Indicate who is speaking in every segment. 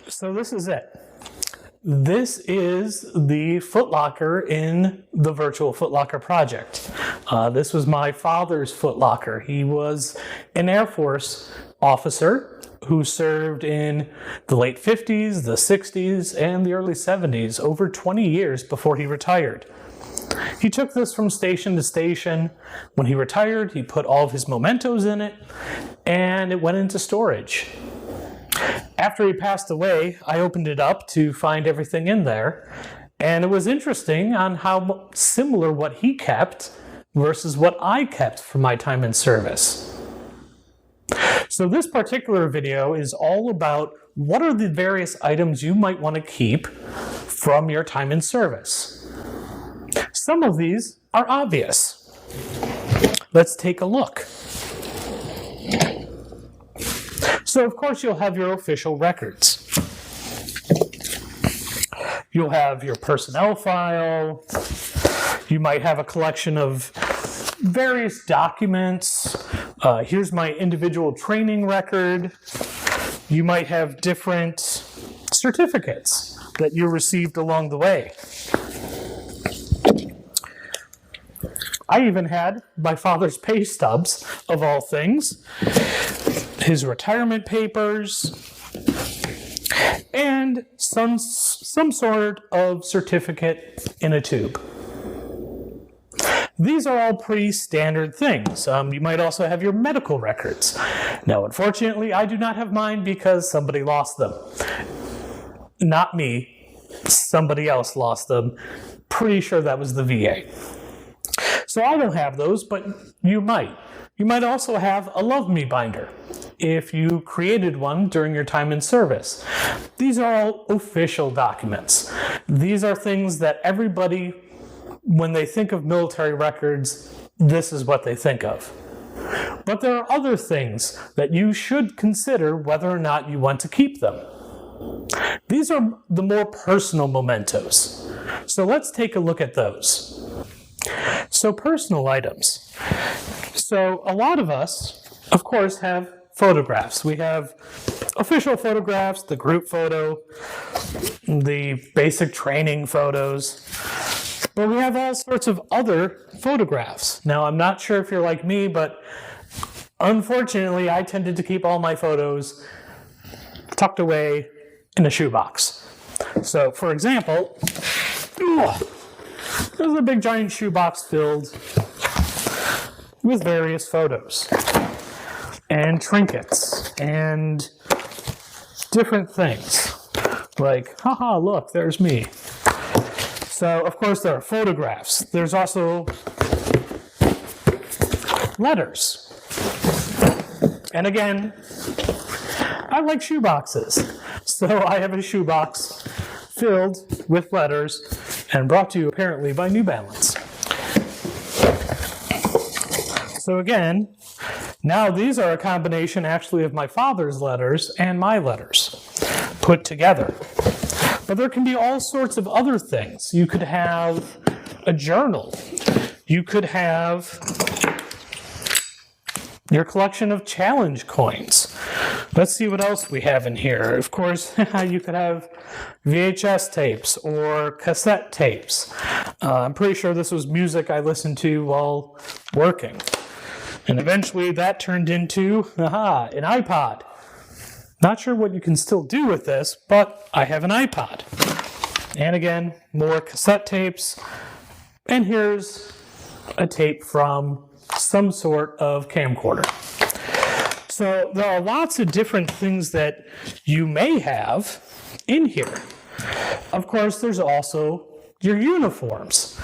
Speaker 1: So this is it. This is the footlocker in the virtual footlocker project. This was my father's footlocker. He was an Air Force officer who served in the late 50s, the 60s, and the early 70s, over 20 years before he retired. He took this from station to station. When he retired, he put all of his mementos in it, and it went into storage. After he passed away, I opened it up to find everything in there, and it was interesting on how similar what he kept versus what I kept from my time in service. So this particular video is all about what are the various items you might want to keep from your time in service. Some of these are obvious. Let's take a look. So of course you'll have your official records. You'll have your personnel file. You might have a collection of various documents. Here's my individual training record. You might have different certificates that you received along the way. I even had my father's pay stubs, of all things, his retirement papers, and some sort of certificate in a tube. These are all pretty standard things. You might also have your medical records. Now, unfortunately, I do not have mine because somebody lost them. Not me. Somebody else lost them. Pretty sure that was the VA. So I don't have those, but you might. You might also have a Love Me binder if you created one during your time in service. These are all official documents. These are things that everybody, when they think of military records, this is what they think of. But there are other things that you should consider whether or not you want to keep them. These are the more personal mementos. So let's take a look at those. So personal items. So a lot of us, of course, have photographs. We have official photographs, the group photo, the basic training photos, but we have all sorts of other photographs. Now, I'm not sure if you're like me, but unfortunately, I tended to keep all my photos tucked away in a shoebox. So, for example, there's a big giant shoebox filled with various photos and trinkets and different things. Like, haha, look, there's me. So, of course, there are photographs. There's also letters. And again, I like shoeboxes. So I have a shoebox filled with letters and brought to you apparently by New Balance. So again, now these are a combination actually of my father's letters and my letters put together. But there can be all sorts of other things. You could have a journal. You could have your collection of challenge coins. Let's see what else we have in here. Of course, you could have VHS tapes or cassette tapes. I'm pretty sure this was music I listened to while working. And eventually that turned into, an iPod. Not sure what you can still do with this, but I have an iPod. And again, more cassette tapes. And here's a tape from some sort of camcorder. So there are lots of different things that you may have in here. Of course, there's also your uniforms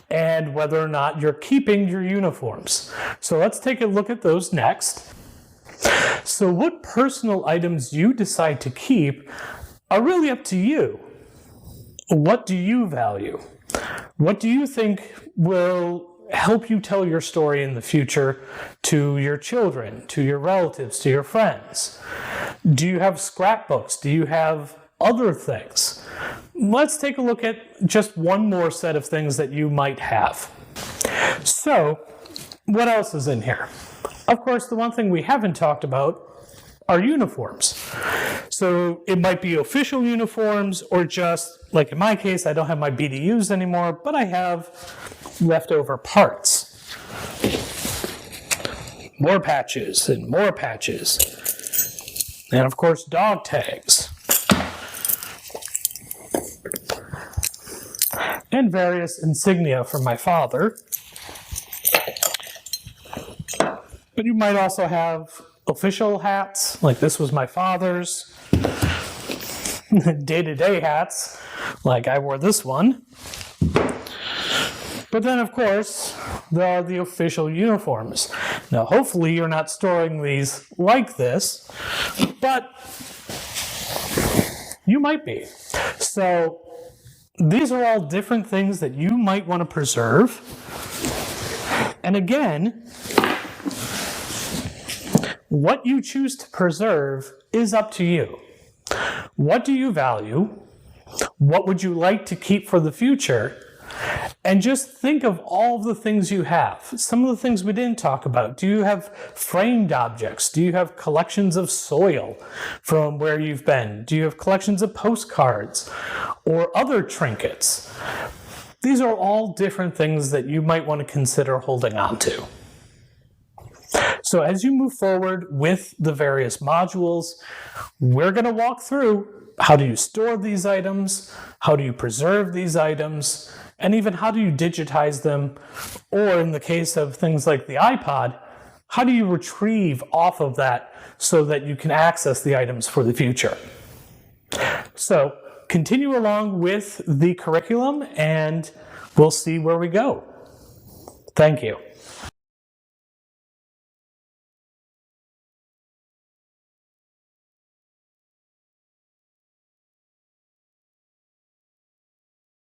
Speaker 1: and whether or not you're keeping your uniforms. So let's take a look at those next. So what personal items you decide to keep are really up to you. What do you value? What do you think will help you tell your story in the future to your children, to your relatives, to your friends? Do you have scrapbooks? Do you have other things? Let's take a look at just one more set of things that you might have. So, what else is in here? Of course, the one thing we haven't talked about are uniforms. So it might be official uniforms, or just, like in my case, I don't have my BDUs anymore, but I have leftover parts. More patches and more patches. And of course, dog tags. And various insignia from my father. But you might also have official hats, like this was my father's. Day-to-day hats, like I wore this one. But then, of course, there are the official uniforms. Now, hopefully you're not storing these like this, but you might be. So these are all different things that you might want to preserve. And again, what you choose to preserve is up to you. What do you value? What would you like to keep for the future? And just think of all of the things you have. Some of the things we didn't talk about. Do you have framed objects? Do you have collections of soil from where you've been? Do you have collections of postcards or other trinkets? These are all different things that you might want to consider holding on to. So as you move forward with the various modules, we're going to walk through how do you store these items, how do you preserve these items, and even how do you digitize them, or in the case of things like the iPod, how do you retrieve off of that so that you can access the items for the future. So continue along with the curriculum and we'll see where we go. Thank you.